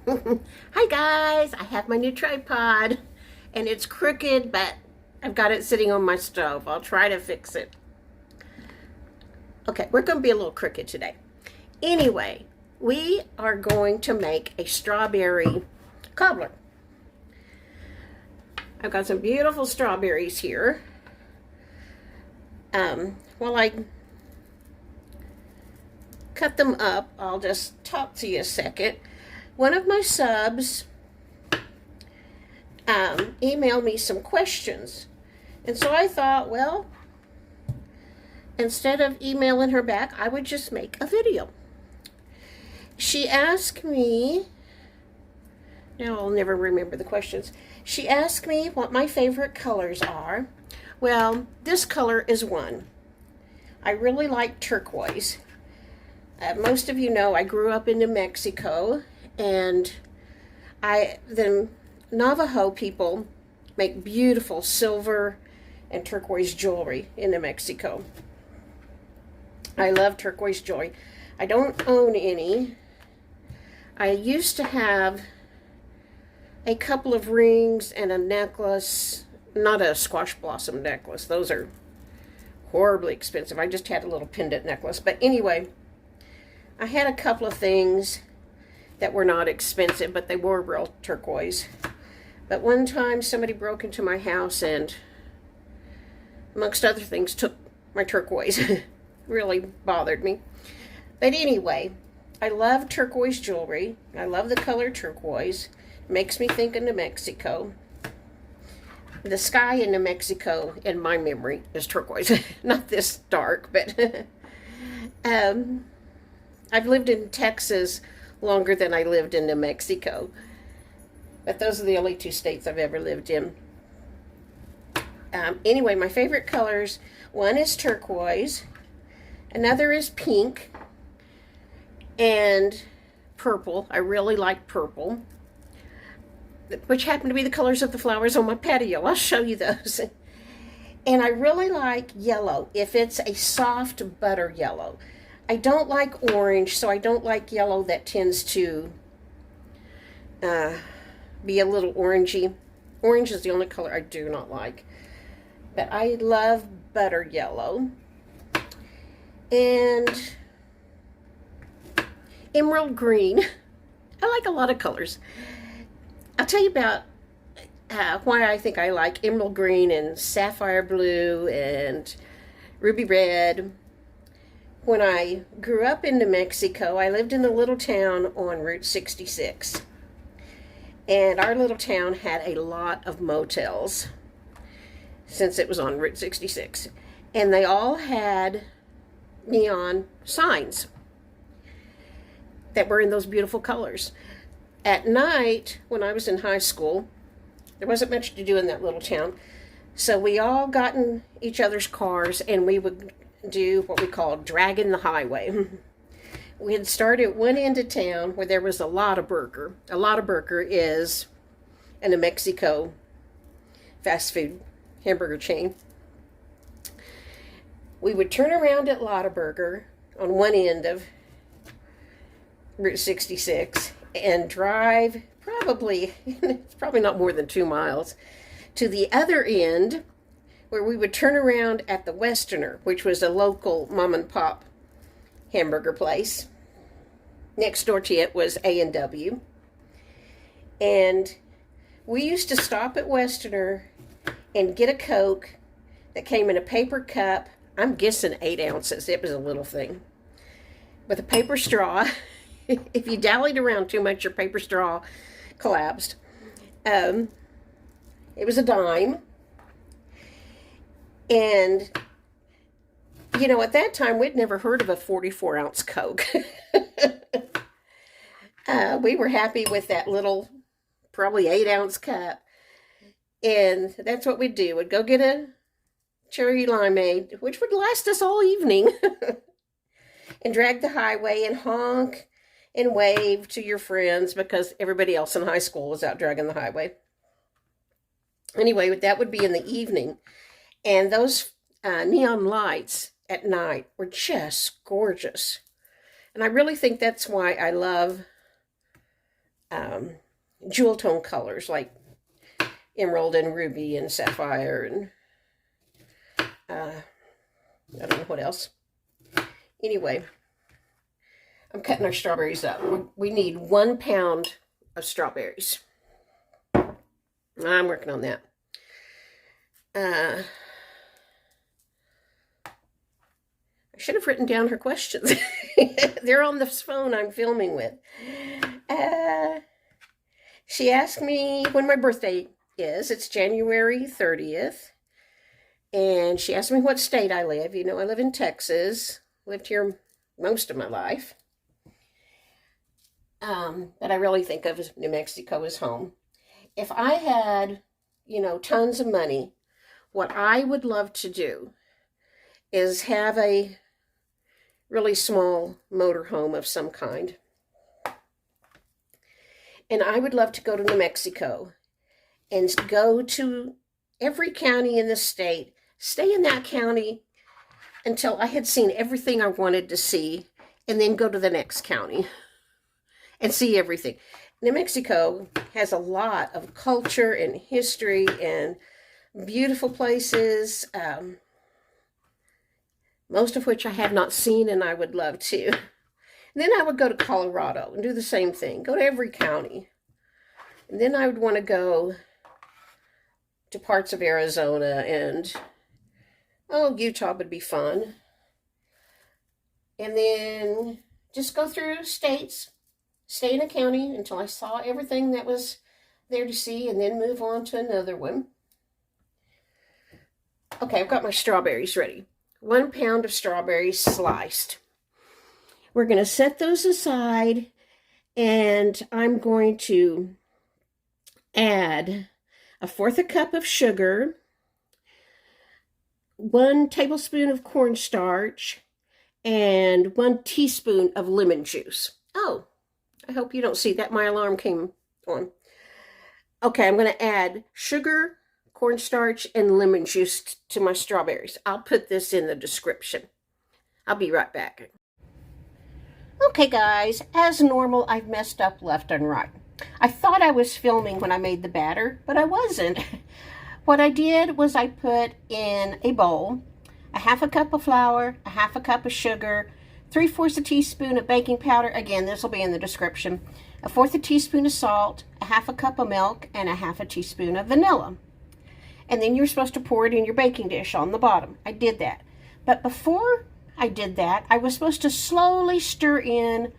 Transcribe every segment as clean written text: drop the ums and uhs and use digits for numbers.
Hi guys, I have my new tripod and it's crooked, but I've got it sitting on my stove. I'll try to fix it. Okay, we're going to be a little crooked today. Anyway, we are going to make a strawberry cobbler. I've got some beautiful strawberries here. While I cut them up, I'll just talk to you a second. One of my subs emailed me some questions. And so I thought, well, instead of emailing her back, I would just make a video. She asked me, now I'll never remember the questions. She asked me what my favorite colors are. Well, this color is one. I really like turquoise. Most of you know I grew up in New Mexico, and the Navajo people make beautiful silver and turquoise jewelry in New Mexico. I love turquoise jewelry. I don't own any. I used to have a couple of rings and a necklace, not a squash blossom necklace. Those are horribly expensive. I just had a little pendant necklace. But anyway, I had a couple of things that were not expensive, but they were real turquoise. But one time somebody broke into my house and, amongst other things, took my turquoise. Really bothered me. But anyway, I love turquoise jewelry. I love the color turquoise. It makes me think of New Mexico. The sky in New Mexico, in my memory, is turquoise. Not this dark, but I've lived in Texas longer than I lived in New Mexico. But those are the only two states I've ever lived in. Anyway, my favorite colors, one is turquoise, another is pink, and purple. I really like purple, which happen to be the colors of the flowers on my patio. I'll show you those. And I really like yellow, if it's a soft butter yellow. I don't like orange, so I don't like yellow that tends to be a little orangey. Orange is the only color I do not like. But I love butter yellow. And emerald green. I like a lot of colors. I'll tell you about why I think I like emerald green and sapphire blue and ruby red. When I grew up in New Mexico, I lived in a little town on Route 66. And our little town had a lot of motels since it was on Route 66. And they all had neon signs that were in those beautiful colors. At night, when I was in high school, there wasn't much to do in that little town. So we all got in each other's cars and we would do what we call dragging the highway. We had started at one end of town where there was a Lottaburger. A Lottaburger is a New Mexico fast food hamburger chain. We would turn around at Lottaburger on one end of Route 66 and drive it's probably not more than 2 miles, to the other end where we would turn around at the Westerner, which was a local mom and pop hamburger place. Next door to it was A&W. And we used to stop at Westerner and get a Coke that came in a paper cup. I'm guessing 8 ounces. It was a little thing. With a paper straw. If you dallied around too much, your paper straw collapsed. It was a dime. And, you know, at that time, we'd never heard of a 44-ounce Coke. We were happy with that little, probably 8-ounce cup. And that's what we'd do. We'd go get a cherry limeade, which would last us all evening. And drag the highway and honk and wave to your friends because everybody else in high school was out dragging the highway. Anyway, that would be in the evening. And those neon lights at night were just gorgeous. And I really think that's why I love jewel tone colors like emerald and ruby and sapphire and I don't know what else. Anyway, I'm cutting our strawberries up. We need 1 pound of strawberries. I'm working on that. I should have written down her questions. They're on this phone I'm filming with. She asked me when my birthday is. It's January 30th. And she asked me what state I live. You know, I live in Texas. Lived here most of my life. But I really think of New Mexico as home. If I had, you know, tons of money, what I would love to do is have a really small motorhome of some kind. And I would love to go to New Mexico and go to every county in the state, stay in that county until I had seen everything I wanted to see, and then go to the next county and see everything. New Mexico has a lot of culture and history and beautiful places, most of which I have not seen and I would love to. And then I would go to Colorado and do the same thing, go to every county. And then I would want to go to parts of Arizona and, Utah would be fun. And then just go through states, stay in a county until I saw everything that was there to see, and then move on to another one. Okay, I've got my strawberries ready. 1 pound of strawberries sliced. We're going to set those aside, and I'm going to add 1/4 cup of sugar, 1 tablespoon of cornstarch, and 1 teaspoon of lemon juice. Oh, I hope you don't see that. My alarm came on. Okay, I'm going to add sugar, cornstarch, and lemon juice to my strawberries. I'll put this in the description. I'll be right back. Okay, guys, as normal, I've messed up left and right. I thought I was filming when I made the batter, but I wasn't. What I did was I put in a bowl 1/2 cup of flour, 1/2 cup of sugar, 3/4 teaspoon of baking powder. Again, this will be in the description. 1/4 teaspoon of salt, 1/2 cup of milk, and 1/2 teaspoon of vanilla. And then you're supposed to pour it in your baking dish on the bottom. I did that. But before I did that, I was supposed to slowly stir in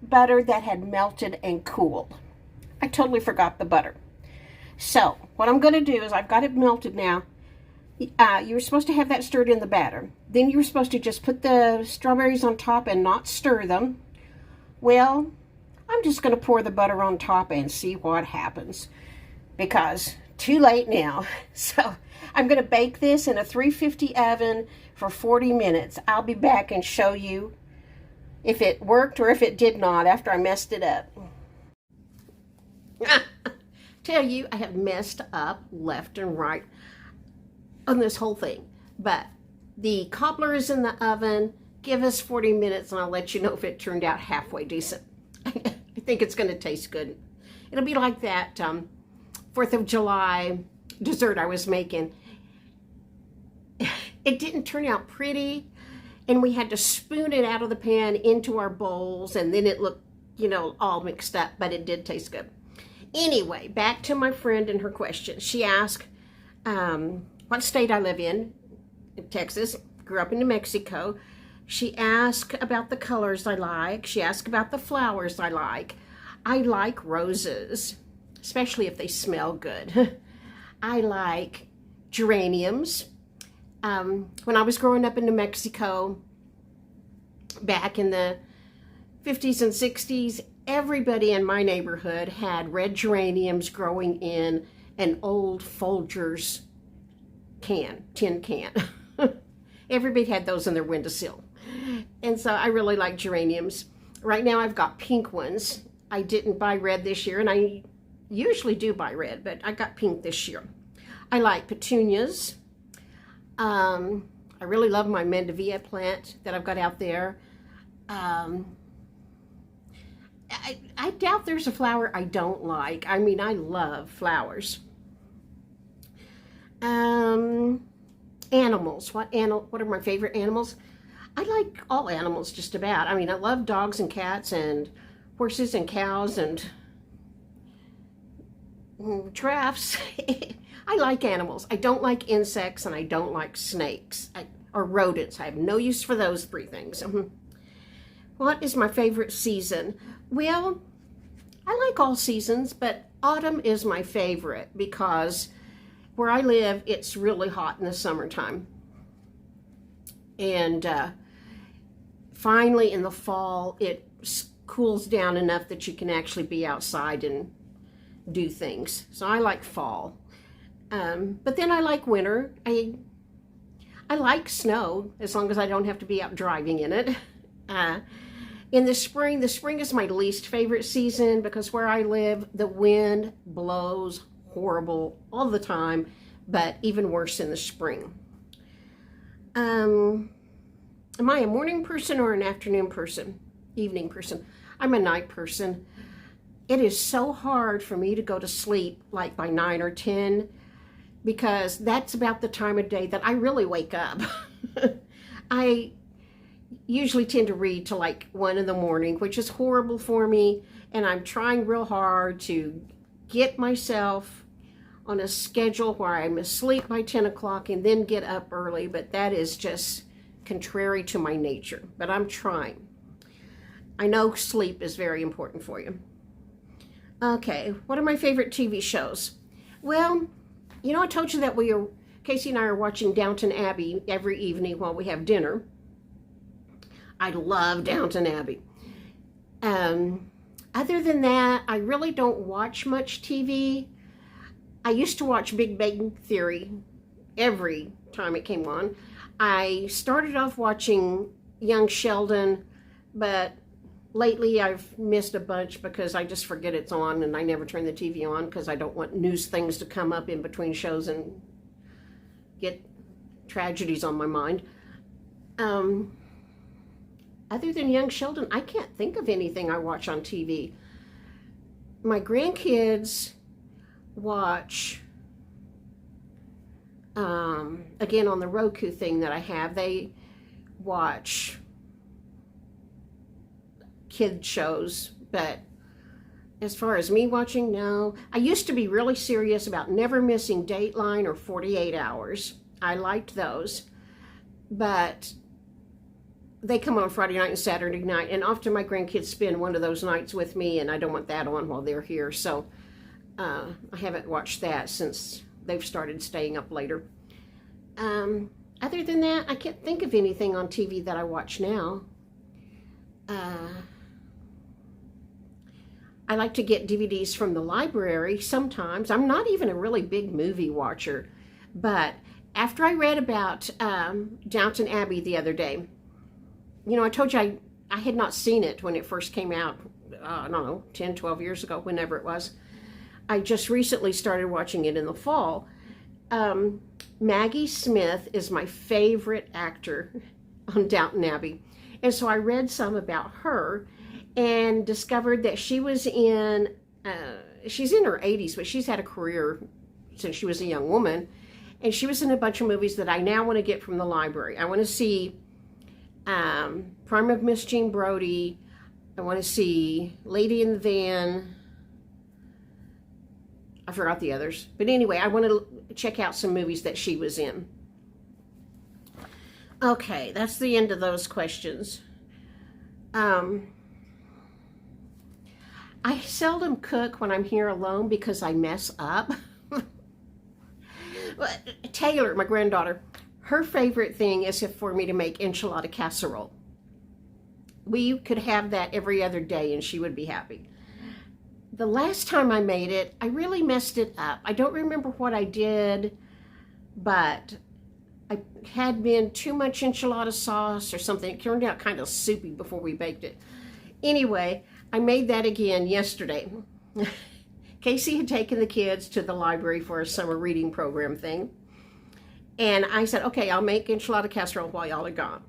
butter that had melted and cooled. I totally forgot the butter. So what I'm going to do is I've got it melted now. You were supposed to have that stirred in the batter. Then you were supposed to just put the strawberries on top and not stir them. Well, I'm just going to pour the butter on top and see what happens, because too late now. So I'm going to bake this in a 350 oven for 40 minutes. I'll be back and show you if it worked or if it did not after I messed it up. Tell you, I have messed up left and right on this whole thing. But the cobbler is in the oven. Give us 40 minutes and I'll let you know if it turned out halfway decent. I think it's going to taste good. It'll be like that 4th of July dessert I was making. It didn't turn out pretty, and we had to spoon it out of the pan into our bowls, and then it looked, you know, all mixed up, but it did taste good. Anyway, back to my friend and her question. She asked what state I live in Texas, grew up in New Mexico. She asked about the colors I like. She asked about the flowers I like. I like roses, especially if they smell good. I like geraniums. When I was growing up in New Mexico, back in the 50s and 60s, everybody in my neighborhood had red geraniums growing in an old Folgers tin can. Everybody had those in their windowsill. And so I really like geraniums. Right now I've got pink ones. I didn't buy red this year, and I usually do buy red, but I got pink this year. I like petunias. I really love my mandevilla plant that I've got out there. I doubt there's a flower I don't like. I mean, I love flowers. Animals. What are my favorite animals? I like all animals just about. I mean, I love dogs and cats and horses and cows and giraffes. I like animals. I don't like insects and I don't like snakes or rodents. I have no use for those three things. What is my favorite season? Well, I like all seasons, but autumn is my favorite because where I live, it's really hot in the summertime. And finally in the fall, it cools down enough that you can actually be outside and do things. So I like fall. But then I like winter. I like snow as long as I don't have to be out driving in it. In the spring is my least favorite season because where I live, the wind blows horrible all the time, but even worse in the spring. Am I a morning person or an afternoon person? Evening person? I'm a night person. It is so hard for me to go to sleep like by 9 or 10 because that's about the time of day that I really wake up. I usually tend to read till like 1 in the morning, which is horrible for me, and I'm trying real hard to get myself on a schedule where I'm asleep by 10 o'clock and then get up early, but that is just contrary to my nature, but I'm trying. I know sleep is very important for you. Okay, what are my favorite TV shows? Well, you know, I told you that Casey and I are watching Downton Abbey every evening while we have dinner. I love Downton Abbey. Other than that, I really don't watch much TV. I used to watch Big Bang Theory every time it came on. I started off watching Young Sheldon, but lately I've missed a bunch because I just forget it's on and I never turn the TV on because I don't want news things to come up in between shows and get tragedies on my mind. Other than Young Sheldon, I can't think of anything I watch on TV. My grandkids watch, again on the Roku thing that I have, they watch kid shows, but as far as me watching, no. I used to be really serious about never missing Dateline or 48 Hours. I liked those, but they come on Friday night and Saturday night, and often my grandkids spend one of those nights with me, and I don't want that on while they're here, so I haven't watched that since they've started staying up later. Other than that, I can't think of anything on TV that I watch now. I like to get DVDs from the library sometimes. I'm not even a really big movie watcher, but after I read about Downton Abbey the other day, you know, I told you I had not seen it when it first came out, I don't know, 10, 12 years ago, whenever it was. I just recently started watching it in the fall. Maggie Smith is my favorite actor on Downton Abbey. And so I read some about her and discovered that she was she's in her 80s, but she's had a career since she was a young woman. And she was in a bunch of movies that I now want to get from the library. I want to see Prime of Miss Jean Brodie. I want to see Lady in the Van. I forgot the others. But anyway, I want to check out some movies that she was in. Okay, that's the end of those questions. I seldom cook when I'm here alone because I mess up. Taylor, my granddaughter, her favorite thing is for me to make enchilada casserole. We could have that every other day and she would be happy. The last time I made it, I really messed it up. I don't remember what I did, but I had been too much enchilada sauce or something. It turned out kind of soupy before we baked it. Anyway, I made that again yesterday. Casey had taken the kids to the library for a summer reading program thing. And I said, okay, I'll make enchilada casserole while y'all are gone.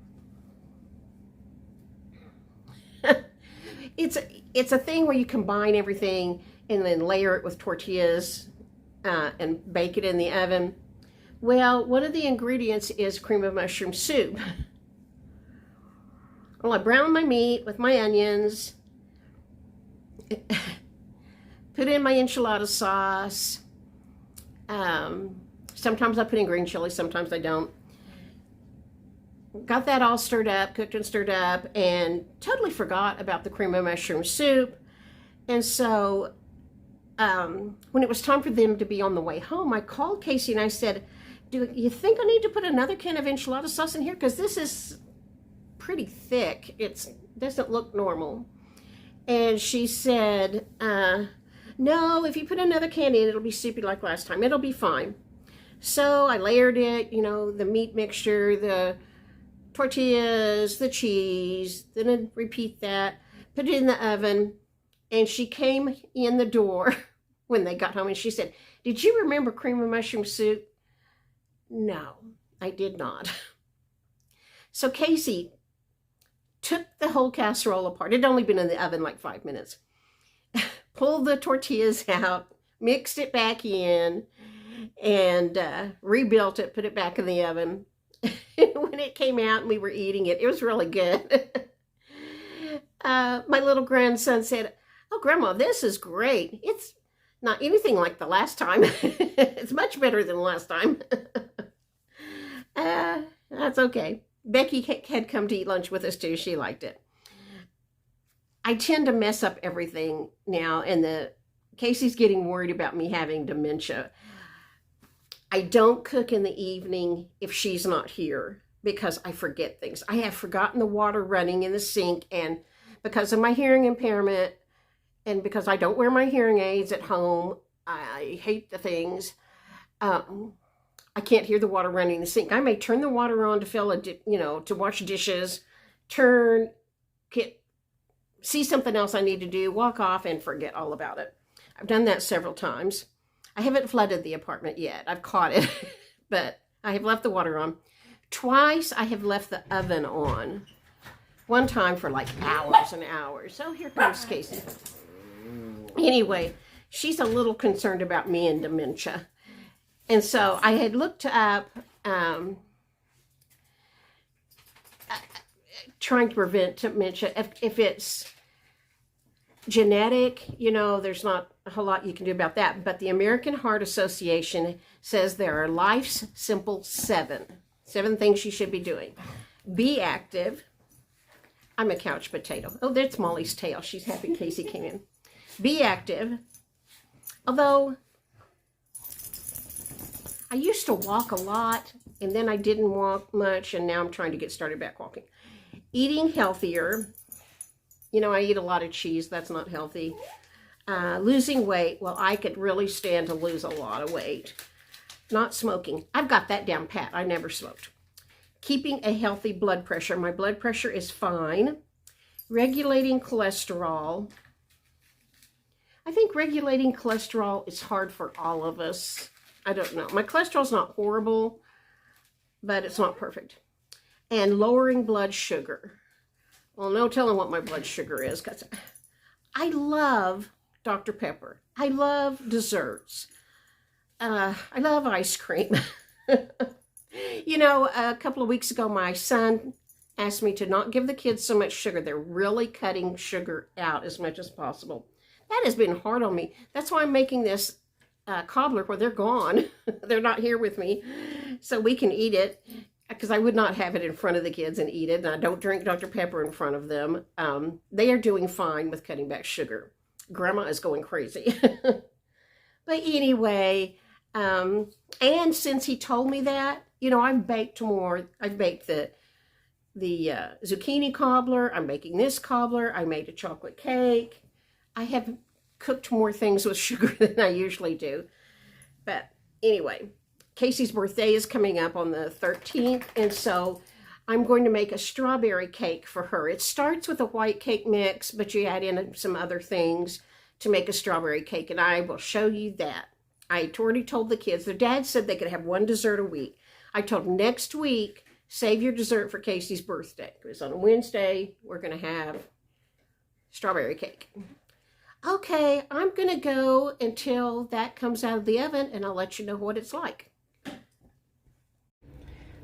It's a thing where you combine everything and then layer it with tortillas and bake it in the oven. Well, one of the ingredients is cream of mushroom soup. Well, I brown my meat with my onions, put in my enchilada sauce. Sometimes I put in green chili, sometimes I don't. Got that all stirred up, cooked and stirred up, and totally forgot about the cream of mushroom soup. And so when it was time for them to be on the way home, I called Casey and I said, do you think I need to put another can of enchilada sauce in here? Because this is pretty thick. It doesn't look normal. And she said, no, if you put another can in, it'll be soupy like last time. It'll be fine. So I layered it, the meat mixture, the tortillas, the cheese, then I'd repeat that, put it in the oven, and she came in the door when they got home and she said, did you remember cream of mushroom soup? No, I did not. So Casey took the whole casserole apart. It'd only been in the oven like 5 minutes. Pulled the tortillas out, mixed it back in, and rebuilt it, put it back in the oven. When it came out and we were eating it, it was really good. My little grandson said, oh, Grandma, this is great. It's not anything like the last time. It's much better than last time. That's okay. Becky had come to eat lunch with us too. She liked it. I tend to mess up everything now, and Casey's getting worried about me having dementia. I don't cook in the evening if she's not here because I forget things. I have forgotten the water running in the sink, and because of my hearing impairment and because I don't wear my hearing aids at home, I hate the things. I can't hear the water running in the sink. I may turn the water on to fill to wash dishes, see something else I need to do, walk off and forget all about it. I've done that several times. I haven't flooded the apartment yet. I've caught it, but I have left the water on. Twice I have left the oven on. One time for like hours and hours. So here comes Casey. Anyway, she's a little concerned about me and dementia. And so I had looked up trying to prevent dementia. If it's genetic, there's not a whole lot you can do about that. But the American Heart Association says there are life's simple seven things you should be doing. Be active. I'm a couch potato. Oh, that's Molly's tail. She's happy Casey came in. Be active. Although I used to walk a lot, and then I didn't walk much, and now I'm trying to get started back walking. Eating healthier. I eat a lot of cheese. That's not healthy. Losing weight. Well, I could really stand to lose a lot of weight. Not smoking. I've got that down pat. I never smoked. Keeping a healthy blood pressure. My blood pressure is fine. Regulating cholesterol. I think regulating cholesterol is hard for all of us. I don't know. My cholesterol's not horrible, but it's not perfect. And lowering blood sugar. Well, no telling what my blood sugar is, because I love Dr. Pepper. I love desserts. I love ice cream. A couple of weeks ago, my son asked me to not give the kids so much sugar. They're really cutting sugar out as much as possible. That has been hard on me. That's why I'm making this cobbler where they're gone. They're not here with me, so we can eat it, because I would not have it in front of the kids and eat it, and I don't drink Dr. Pepper in front of them. They are doing fine with cutting back sugar. Grandma is going crazy. But anyway, and since he told me that, I've baked more. I've baked the zucchini cobbler. I'm making this cobbler. I made a chocolate cake. I have cooked more things with sugar than I usually do. But anyway, Casey's birthday is coming up on the 13th, and so I'm going to make a strawberry cake for her. It starts with a white cake mix, but you add in some other things to make a strawberry cake, and I will show you that. I already told the kids. Their dad said they could have one dessert a week. I told them next week, save your dessert for Casey's birthday. Because on Wednesday, we're going to have strawberry cake. Okay, I'm going to go until that comes out of the oven, and I'll let you know what it's like.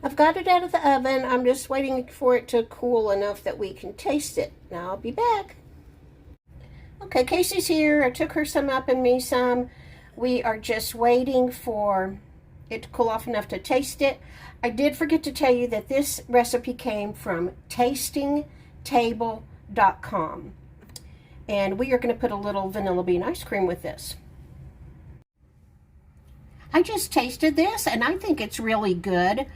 I've got it out of the oven. I'm just waiting for it to cool enough that we can taste it. Now I'll be back. Okay, Casey's here. I took her some up and me some. We are just waiting for it to cool off enough to taste it. I did forget to tell you that this recipe came from tastingtable.com. And we are going to put a little vanilla bean ice cream with this. I just tasted this and I think it's really good.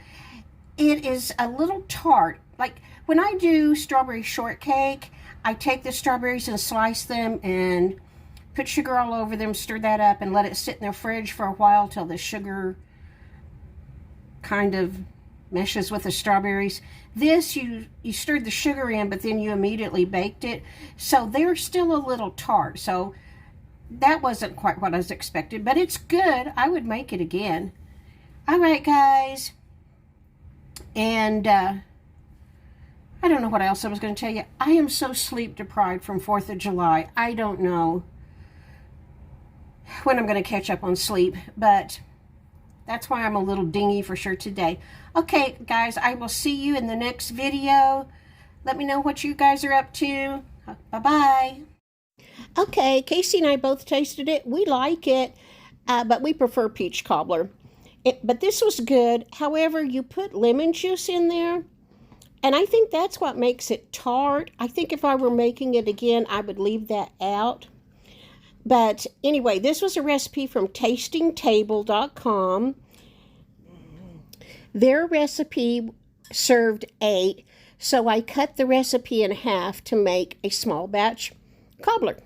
It is a little tart. Like when I do strawberry shortcake, I take the strawberries and slice them and put sugar all over them, stir that up, and let it sit in the fridge for a while till the sugar kind of meshes with the strawberries. This, you stirred the sugar in, but then you immediately baked it. So they're still a little tart. So that wasn't quite what I was expecting, but it's good. I would make it again. All right, guys. And I don't know what else I was going to tell you. I am so sleep deprived from 4th of July. I don't know when I'm going to catch up on sleep, but that's why I'm a little dingy for sure today. Okay, guys, I will see you in the next video. Let me know what you guys are up to. Bye-bye. Okay, Casey and I both tasted it. We like it, but we prefer peach cobbler. But this was good. However, you put lemon juice in there, and I think that's what makes it tart. I think if I were making it again, I would leave that out. But anyway, this was a recipe from tastingtable.com. Their recipe served 8, so I cut the recipe in half to make a small batch cobbler.